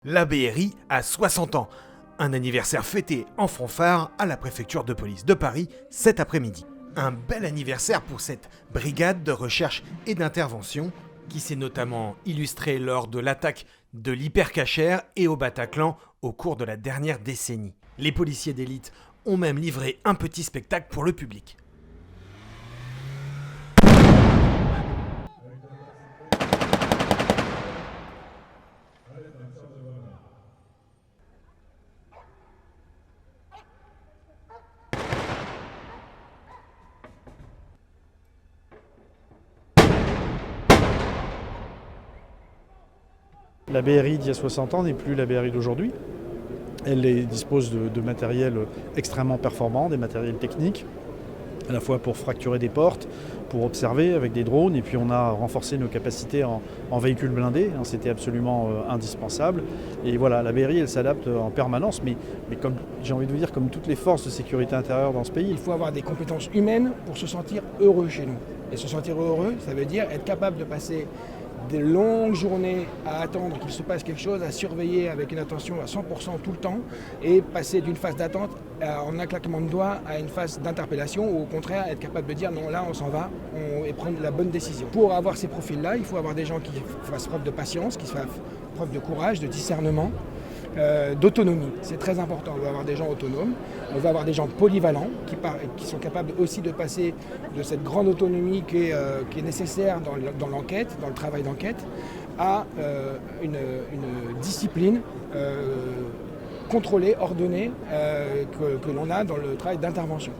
La BRI a 60 ans, un anniversaire fêté en fanfare à la préfecture de police de Paris cet après-midi. Un bel anniversaire pour cette brigade de recherche et d'intervention qui s'est notamment illustrée lors de l'attaque de l'Hypercacher et au Bataclan au cours de la dernière décennie. Les policiers d'élite ont même livré un petit spectacle pour le public. La BRI d'il y a 60 ans n'est plus la BRI d'aujourd'hui. Elle dispose de matériel extrêmement performant, des matériels techniques, à la fois pour fracturer des portes, pour observer avec des drones, et puis on a renforcé nos capacités en véhicules blindés, c'était absolument indispensable. Et voilà, la BRI elle s'adapte en permanence, mais comme j'ai envie de vous dire, comme toutes les forces de sécurité intérieure dans ce pays. Il faut avoir des compétences humaines pour se sentir heureux chez nous. Et se sentir heureux, ça veut dire être capable de passer des longues journées à attendre qu'il se passe quelque chose, à surveiller avec une attention à 100% tout le temps et passer d'une phase d'attente en un claquement de doigts à une phase d'interpellation ou au contraire être capable de dire non, là on s'en va et prendre la bonne décision. Pour avoir ces profils-là, il faut avoir des gens qui fassent preuve de patience, qui fassent preuve de courage, de discernement, d'autonomie. C'est très important. On va avoir des gens autonomes, on va avoir des gens polyvalents qui sont capables aussi de passer de cette grande autonomie qui est nécessaire dans l'enquête, dans le travail d'enquête, à une discipline contrôlée, ordonnée que l'on a dans le travail d'intervention.